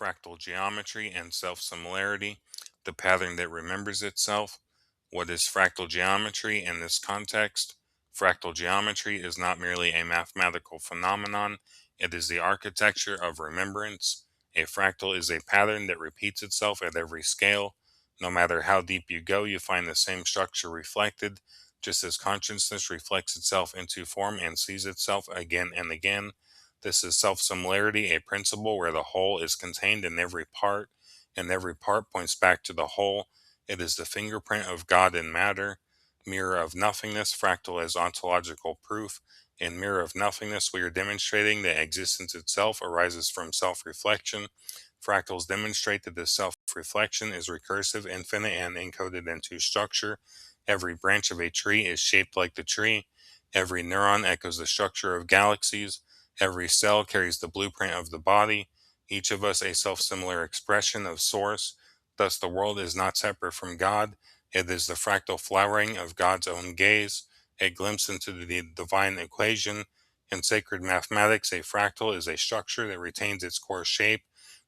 fractal geometry and self-similarity, the pattern that remembers itself. What is fractal geometry in this context? Fractal geometry is not merely a mathematical phenomenon, it is the architecture of remembrance. A fractal is a pattern that repeats itself at every scale. No matter how deep you go, you find the same structure reflected, just as consciousness reflects itself into form and sees itself again and again. This is self-similarity, a principle where the whole is contained in every part, and every part points back to the whole. It is the fingerprint of God in matter. Mirror of nothingness, fractal as ontological proof. In mirror of nothingness, we are demonstrating that existence itself arises from self-reflection. Fractals demonstrate that this self-reflection is recursive, infinite, and encoded into structure. Every branch of a tree is shaped like the tree. Every neuron echoes the structure of galaxies. Every cell carries the blueprint of the body, each of us a self-similar expression of Source. Thus, the world is not separate from God. It is the fractal flowering of God's own gaze, a glimpse into the divine equation. In sacred mathematics, a fractal is a structure that retains its core shape,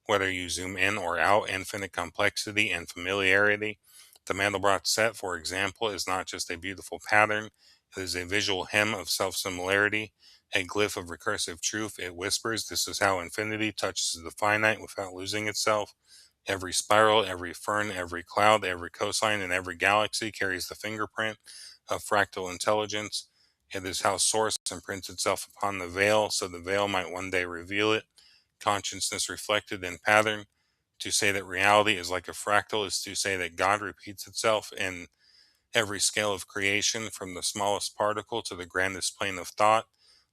whether you zoom in or out, infinite complexity and familiarity. The Mandelbrot set, for example, is not just a beautiful pattern, it is a visual hymn of self-similarity, a glyph of recursive truth. It whispers, this is how infinity touches the finite without losing itself. Every spiral, every fern, every cloud, every cosine, and every galaxy carries the fingerprint of fractal intelligence. It is how Source imprints itself upon the veil, so the veil might one day reveal it. Consciousness reflected in pattern. To say that reality is like a fractal is to say that God repeats itself in every scale of creation, from the smallest particle to the grandest plane of thought.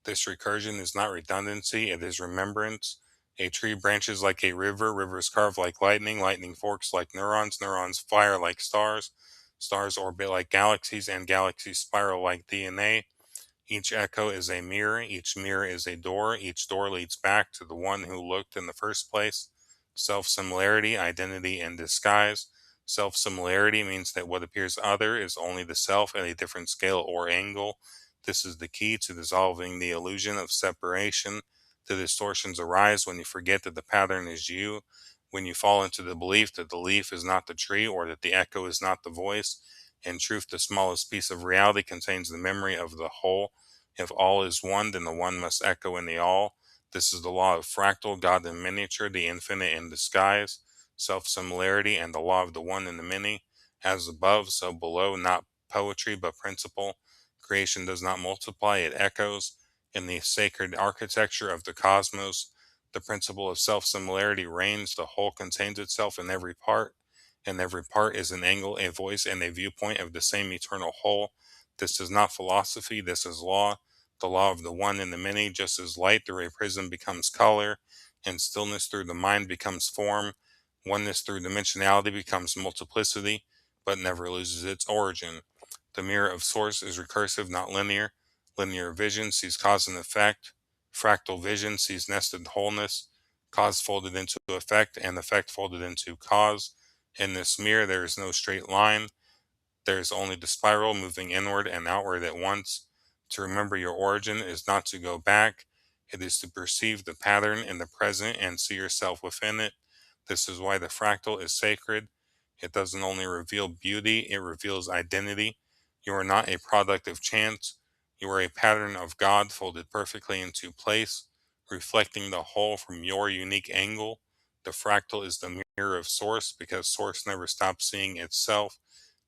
This recursion is not redundancy, it is remembrance. A tree branches like a river, rivers carve like lightning, lightning forks like neurons, neurons fire like stars, stars orbit like galaxies, and galaxies spiral like DNA. Each echo is a mirror, each mirror is a door, each door leads back to the one who looked in the first place. Self-similarity, identity, and disguise. Self-similarity means that what appears other is only the self at a different scale or angle. This is the key to dissolving the illusion of separation. The distortions arise when you forget that the pattern is you, when you fall into the belief that the leaf is not the tree or that the echo is not the voice. In truth, the smallest piece of reality contains the memory of the whole. If all is one, then the one must echo in the all. This is the law of fractal, God in miniature, the infinite in disguise, self-similarity, and the law of the one in the many. As above, so below, not poetry, but principle. Creation does not multiply, it echoes. In the sacred architecture of the cosmos, the principle of self-similarity reigns. The whole contains itself in every part, and every part is an angle, a voice, and a viewpoint of the same eternal whole. This is not philosophy, this is law, the law of the one in the many. Just as light through a prism becomes color, and stillness through the mind becomes form, oneness through dimensionality becomes multiplicity, but never loses its origin. The mirror of Source is recursive, not linear. Linear vision sees cause and effect. Fractal vision sees nested wholeness, cause folded into effect, and effect folded into cause. In this mirror, there is no straight line. There is only the spiral moving inward and outward at once. To remember your origin is not to go back. It is to perceive the pattern in the present and see yourself within it. This is why the fractal is sacred. It doesn't only reveal beauty, it reveals identity. You are not a product of chance. You are a pattern of God folded perfectly into place, reflecting the whole from your unique angle. The fractal is the mirror of Source because Source never stops seeing itself.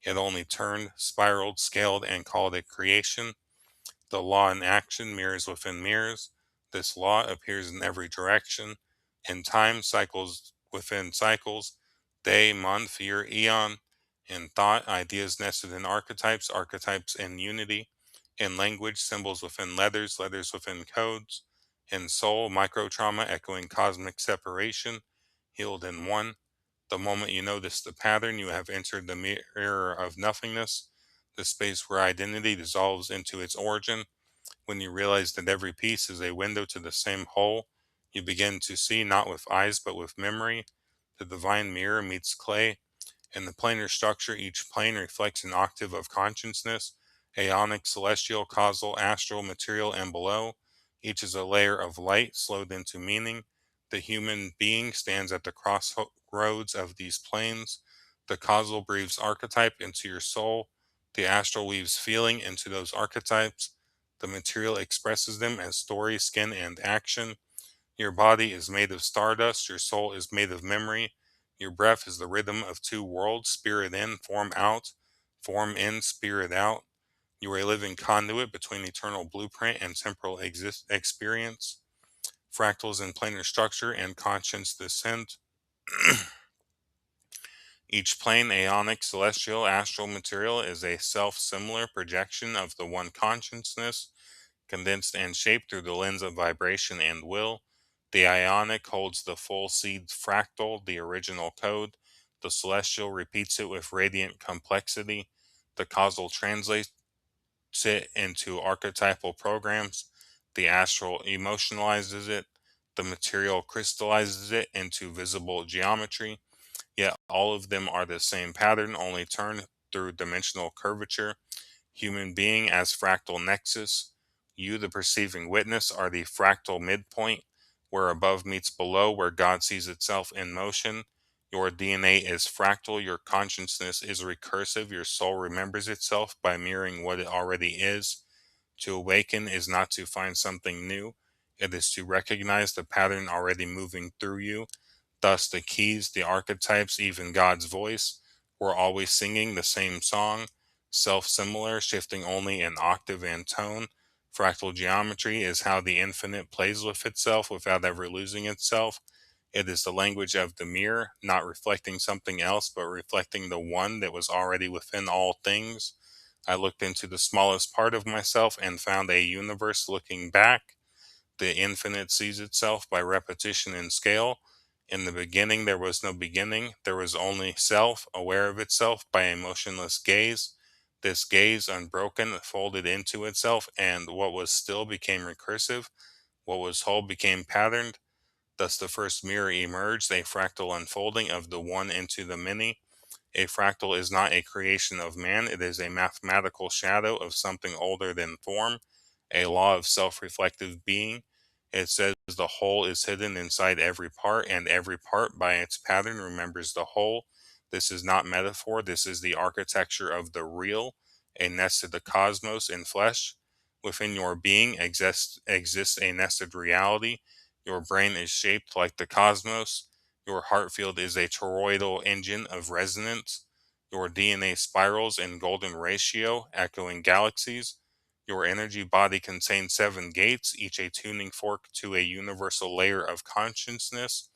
It only turned, spiraled, scaled, and called it creation. The law in action, mirrors within mirrors. This law appears in every direction. In time, cycles within cycles, day, month, year, eon. In thought, ideas nested in archetypes, archetypes in unity. In language, symbols within letters, letters within codes. In soul, micro trauma echoing cosmic separation, healed in one. The moment you notice the pattern, you have entered the mirror of nothingness, the space where identity dissolves into its origin. When you realize that every piece is a window to the same whole, you begin to see not with eyes but with memory. The divine mirror meets clay. In the planar structure, each plane reflects an octave of consciousness, aeonic, celestial, causal, astral, material, and below. Each is a layer of light slowed into meaning. The human being stands at the crossroads of these planes. The causal breathes archetype into your soul. The astral weaves feeling into those archetypes. The material expresses them as story, skin, and action. Your body is made of stardust. Your soul is made of memory. Your breath is the rhythm of two worlds: spirit in, form out, form in, spirit out. You are a living conduit between eternal blueprint and temporal experience. Fractals in planar structure and conscience descent. Each plane, aeonic, celestial, astral material is a self-similar projection of the one consciousness, condensed and shaped through the lens of vibration and will. The ionic holds the full seed fractal, the original code. The celestial repeats it with radiant complexity. The causal translates it into archetypal programs. The astral emotionalizes it. The material crystallizes it into visible geometry. Yet all of them are the same pattern, only turned through dimensional curvature. Human being as fractal nexus. You, the perceiving witness, are the fractal midpoint, where above meets below, where God sees itself in motion. Your DNA is fractal, your consciousness is recursive, your soul remembers itself by mirroring what it already is. To awaken is not to find something new, it is to recognize the pattern already moving through you. Thus, the keys, the archetypes, even God's voice, were always singing the same song, self similar, shifting only in octave and tone. Fractal geometry is how the infinite plays with itself without ever losing itself. It is the language of the mirror, not reflecting something else, but reflecting the one that was already within all things. I looked into the smallest part of myself and found a universe looking back. The infinite sees itself by repetition and scale. In the beginning, there was no beginning. There was only self, aware of itself by a motionless gaze. This gaze, unbroken, folded into itself, and what was still became recursive. What was whole became patterned. Thus, the first mirror emerged, a fractal unfolding of the one into the many. A fractal is not a creation of man, it is a mathematical shadow of something older than form, a law of self reflective being. It says the whole is hidden inside every part, and every part by its pattern remembers the whole. This is not metaphor, this is the architecture of the real, a nest of the cosmos in flesh. Within your being exists a nested reality. Your brain is shaped like the cosmos. Your heart field is a toroidal engine of resonance. Your DNA spirals in golden ratio, echoing galaxies. Your energy body contains 7 gates, each a tuning fork to a universal layer of consciousness.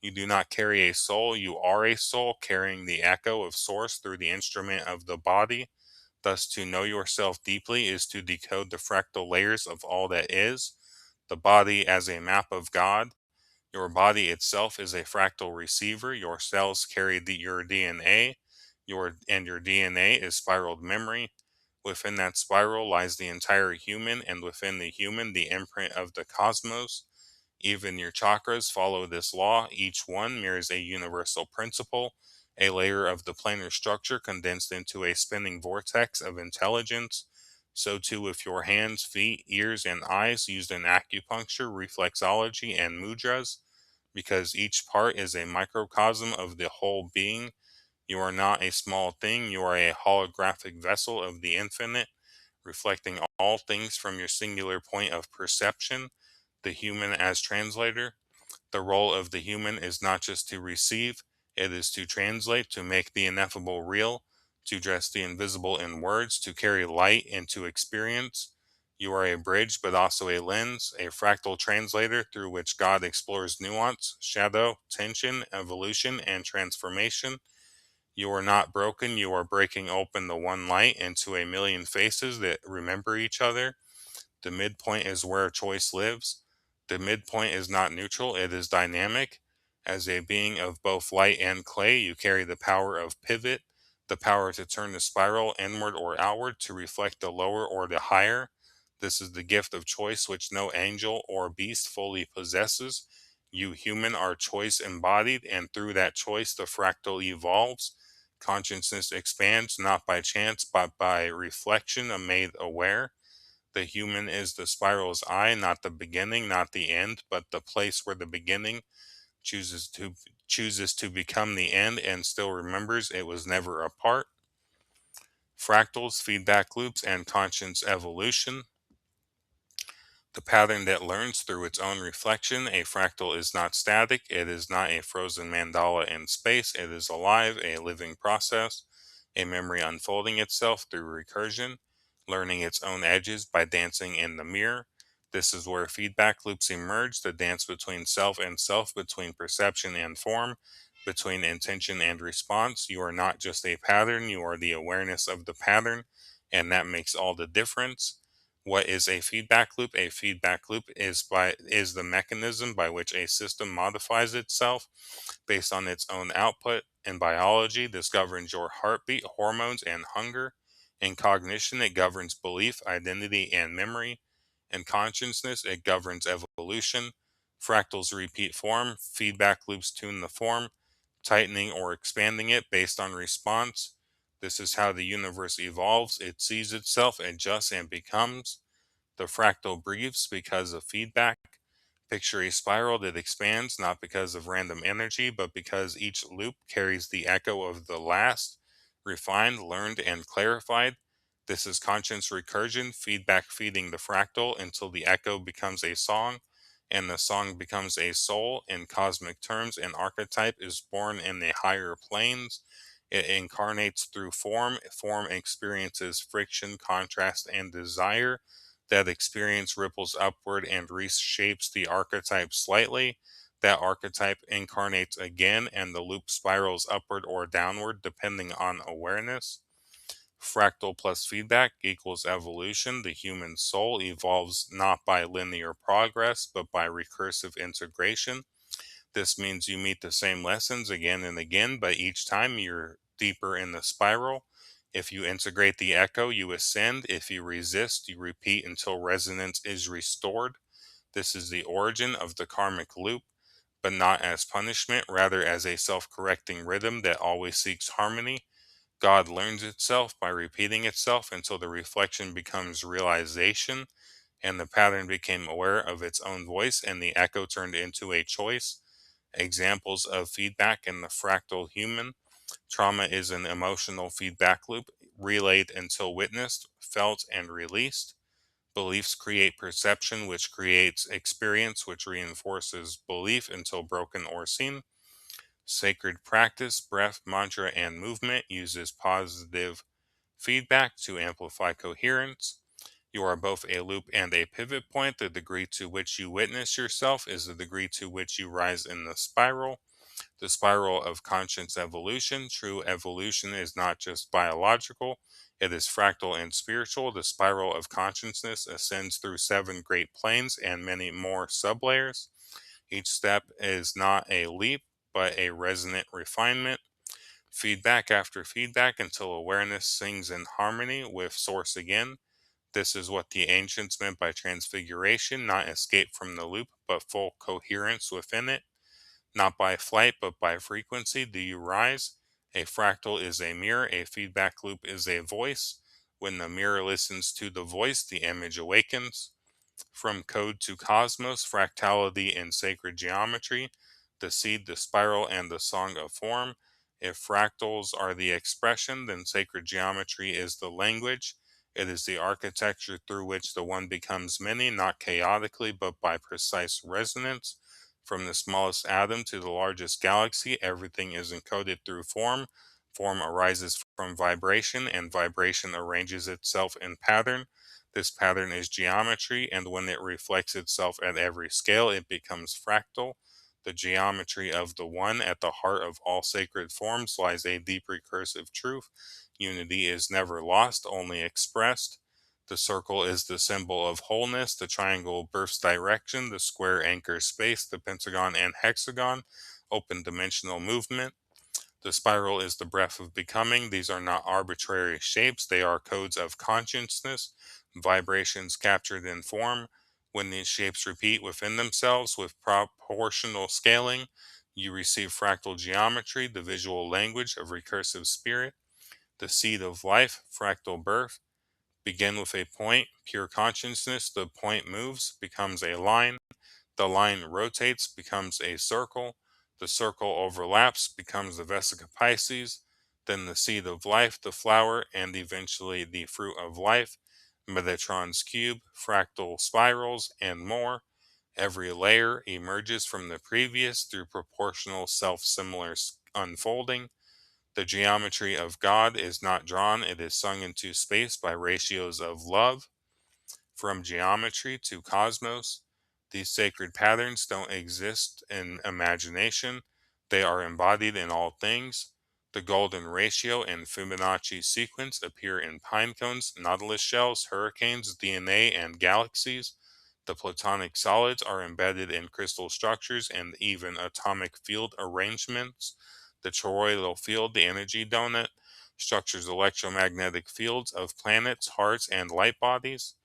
You do not carry a soul, you are a soul carrying the echo of source through the instrument of the body. Thus, to know yourself deeply is to decode the fractal layers of all that is, the body as a map of God. Your body itself is a fractal receiver. Your cells carry your DNA. Your DNA is spiraled memory. Within that spiral lies the entire human, and within the human, the imprint of the cosmos. Even your chakras follow this law. Each one mirrors a universal principle, a layer of the planar structure condensed into a spinning vortex of intelligence. So too with your hands, feet, ears, and eyes used in acupuncture, reflexology, and mudras. Because each part is a microcosm of the whole being. You are not a small thing, you are a holographic vessel of the infinite, reflecting all things from your singular point of perception, the human as translator. The role of the human is not just to receive, it is to translate, to make the ineffable real, to dress the invisible in words, to carry light into experience. You are a bridge, but also a lens, a fractal translator through which God explores nuance, shadow, tension, evolution, and transformation. You are not broken, you are breaking open the one light into a million faces that remember each other. The midpoint is where choice lives. The midpoint is not neutral, it is dynamic. As a being of both light and clay, you carry the power of pivot, the power to turn the spiral inward or outward, to reflect the lower or the higher. This is the gift of choice which no angel or beast fully possesses. You human are choice embodied, and through that choice the fractal evolves. Consciousness expands not by chance but by reflection made aware. The human is the spiral's eye, not the beginning, not the end, but the place where the beginning chooses to chooses to become the end and still remembers it was never a part. Fractals, feedback loops, and conscience evolution. The pattern that learns through its own reflection. A fractal is not static. It is not a frozen mandala in space. It is alive, a living process, a memory unfolding itself through recursion, learning its own edges by dancing in the mirror. This is where feedback loops emerge, the dance between self and self, between perception and form, between intention and response. You are not just a pattern, you are the awareness of the pattern, and that makes all the difference. What is a feedback loop? A feedback loop is the mechanism by which a system modifies itself based on its own output. In biology, this governs your heartbeat, hormones, and hunger. In cognition, it governs belief, identity, and memory. In consciousness, it governs evolution. Fractals repeat form, feedback loops tune the form, tightening or expanding it based on response. This is how the universe evolves. It sees itself, adjusts, and becomes. The fractal breathes because of feedback. Picture a spiral that expands not because of random energy, but because each loop carries the echo of the last, refined, learned, and clarified. This is conscious recursion, feedback feeding the fractal until the echo becomes a song, and the song becomes a soul. In cosmic terms, an archetype is born in the higher planes. It incarnates through form. Form experiences friction, contrast, and desire. That experience ripples upward and reshapes the archetype slightly. That archetype incarnates again, and the loop spirals upward or downward depending on awareness. Fractal plus feedback equals evolution. The human soul evolves not by linear progress, but by recursive integration. This means you meet the same lessons again and again, but each time you're deeper in the spiral. If you integrate the echo, you ascend. If you resist, you repeat until resonance is restored. This is the origin of the karmic loop, but not as punishment, rather as a self correcting rhythm that always seeks harmony. God learns itself by repeating itself until the reflection becomes realization, and the pattern became aware of its own voice, and the echo turned into a choice. Examples of feedback in the fractal human. Trauma is an emotional feedback loop, relayed until witnessed, felt, and released. Beliefs create perception, which creates experience, which reinforces belief until broken or seen. Sacred practice, breath, mantra, and movement uses positive feedback to amplify coherence. You are both a loop and a pivot point. The degree to which you witness yourself is the degree to which you rise in the spiral. The spiral of conscience evolution. True evolution is not just biological, it is fractal and spiritual. The spiral of consciousness ascends through 7 great planes and many more sublayers. Each step is not a leap, but a resonant refinement. Feedback after feedback until awareness sings in harmony with Source again. This is what the ancients meant by transfiguration, not escape from the loop, but full coherence within it. Not by flight, but by frequency do you rise. A fractal is a mirror, a feedback loop is a voice. When the mirror listens to the voice, the image awakens. From code to cosmos, fractality in sacred geometry, the seed, the spiral, and the song of form. If fractals are the expression, then sacred geometry is the language. It is the architecture through which the one becomes many, not chaotically, but by precise resonance. From the smallest atom to the largest galaxy, everything is encoded through form. Form arises from vibration, and vibration arranges itself in pattern. This pattern is geometry, and when it reflects itself at every scale, it becomes fractal. The geometry of the one. At the heart of all sacred forms lies a deep recursive truth. Unity is never lost, only expressed. The circle is the symbol of wholeness. The triangle births direction. The square anchors space. The pentagon and hexagon open dimensional movement. The spiral is the breath of becoming. These are not arbitrary shapes, they are codes of consciousness, vibrations captured in form. When these shapes repeat within themselves with proportional scaling, you receive fractal geometry, the visual language of recursive spirit. The seed of life, fractal birth, begin with a point, pure consciousness, the point moves, becomes a line, the line rotates, becomes a circle, the circle overlaps, becomes the vesica Pisces, then the seed of life, the flower, and eventually the fruit of life, Metatron's cube, fractal spirals, and more. Every layer emerges from the previous through proportional self-similar unfolding. The geometry of God is not drawn, it is sung into space by ratios of love. From geometry to cosmos, these sacred patterns don't exist in imagination, they are embodied in all things. The golden ratio and Fibonacci sequence appear in pine cones, nautilus shells, hurricanes, DNA, and galaxies. The platonic solids are embedded in crystal structures and even atomic field arrangements. The toroidal field, the energy donut, structures electromagnetic fields of planets, hearts, and light bodies.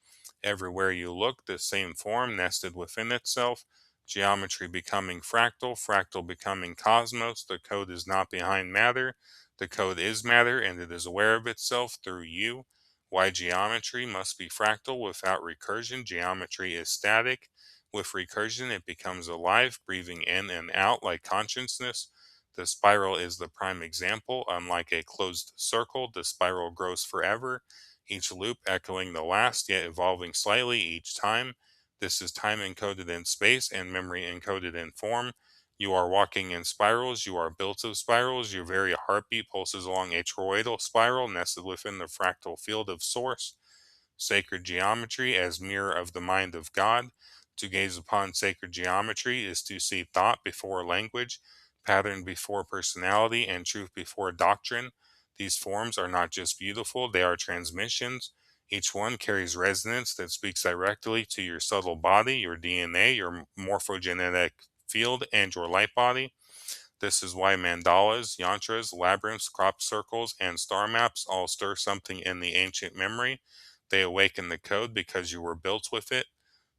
Everywhere you look, the same form nested within itself, geometry becoming fractal, fractal becoming cosmos. The code is not behind matter, the code is matter, and it is aware of itself through you. Why geometry must be fractal without recursion? Geometry is static. With recursion, it becomes alive, breathing in and out like consciousness. The spiral is the prime example. Unlike a closed circle, the spiral grows forever, each loop echoing the last, yet evolving slightly each time. This is time encoded in space and memory encoded in form. You are walking in spirals, you are built of spirals, your very heartbeat pulses along a toroidal spiral nested within the fractal field of Source. Sacred geometry as mirror of the mind of God. To gaze upon sacred geometry is to see thought before language, pattern before personality, and truth before doctrine. These forms are not just beautiful, they are transmissions. Each one carries resonance that speaks directly to your subtle body, your DNA, your morphogenetic field, and your light body. This is why mandalas, yantras, labyrinths, crop circles, and star maps all stir something in the ancient memory. They awaken the code because you were built with it.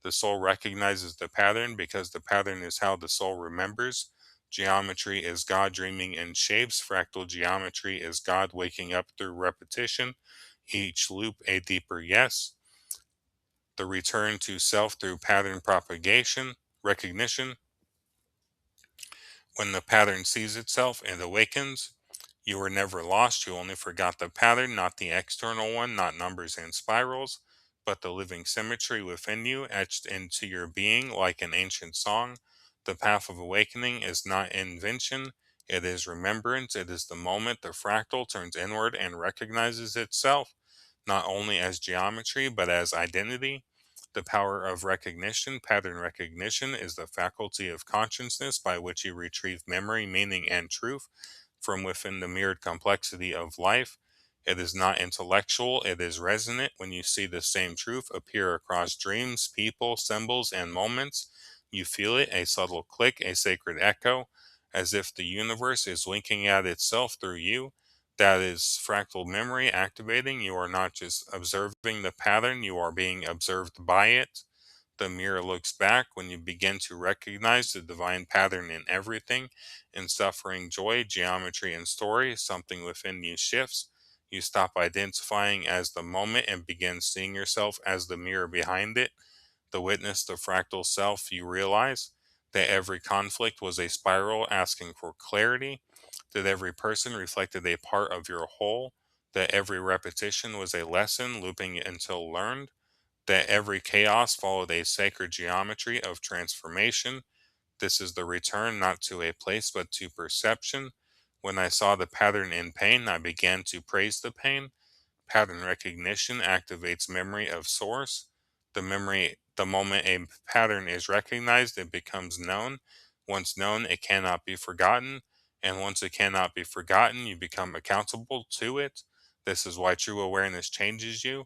The soul recognizes the pattern because the pattern is how the soul remembers. Geometry is God dreaming in shapes. Fractal geometry is God waking up through repetition. Each loop a deeper yes. The return to self through pattern propagation, recognition. When the pattern sees itself and awakens, you were never lost. You only forgot the pattern, not the external one, not numbers and spirals, but the living symmetry within you, etched into your being like an ancient song. The path of awakening is not invention, it is remembrance. It is the moment the fractal turns inward and recognizes itself, not only as geometry, but as identity. The power of recognition, pattern recognition, is the faculty of consciousness by which you retrieve memory, meaning, and truth from within the mirrored complexity of life. It is not intellectual, it is resonant when you see the same truth appear across dreams, people, symbols, and moments. You feel it, a subtle click, a sacred echo, as if the universe is winking at itself through you. That is fractal memory activating. You are not just observing the pattern, you are being observed by it. The mirror looks back when you begin to recognize the divine pattern in everything. In suffering, joy, geometry, and story, something within you shifts. You stop identifying as the moment and begin seeing yourself as the mirror behind it. The witness, the fractal self, you realize that every conflict was a spiral asking for clarity, that every person reflected a part of your whole, that every repetition was a lesson looping until learned, that every chaos followed a sacred geometry of transformation. This is the return not to a place but to perception. When I saw the pattern in pain, I began to praise the pain. Pattern recognition activates memory of source. The moment a pattern is recognized, it becomes known. Once known, it cannot be forgotten. And once it cannot be forgotten, you become accountable to it. This is why true awareness changes you.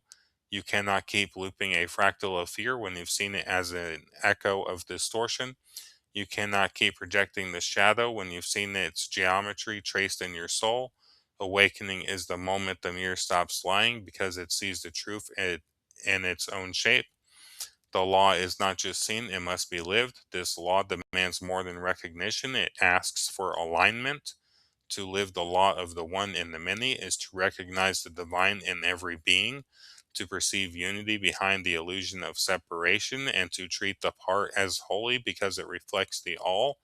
You cannot keep looping a fractal of fear when you've seen it as an echo of distortion. You cannot keep projecting the shadow when you've seen its geometry traced in your soul. Awakening is the moment the mirror stops lying because it sees the truth in its own shape. The law is not just seen, it must be lived. This law demands more than recognition, it asks for alignment. To live the law of the one in the many is to recognize the divine in every being. to perceive unity behind the illusion of separation, and to treat the part as holy because it reflects the all.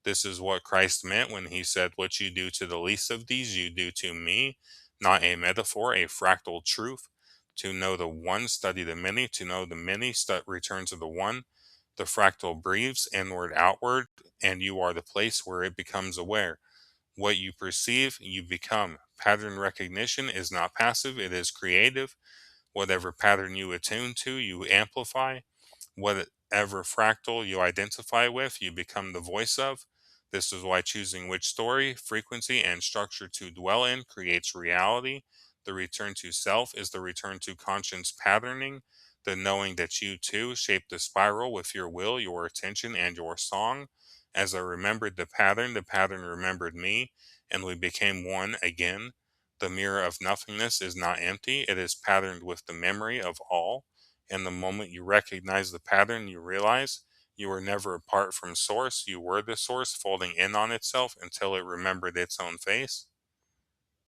This is what Christ meant when he said, "What you do to the least of these, you do to me." Not a metaphor, a fractal truth. To know the one, study the many. To know the many, return to the one. The fractal breathes inward, outward, and you are the place where it becomes aware. What you perceive, you become. Pattern recognition is not passive, it is creative. Whatever pattern you attune to, you amplify. Whatever fractal you identify with, you become the voice of. This is why choosing which story, frequency, and structure to dwell in creates reality. The return to self is the return to conscious patterning, the knowing that you too shape the spiral with your will, your attention, and your song. As I remembered the pattern remembered me, and we became one again. The mirror of nothingness is not empty, it is patterned with the memory of all. And the moment you recognize the pattern, you realize you were never apart from source. You were the source folding in on itself until it remembered its own face.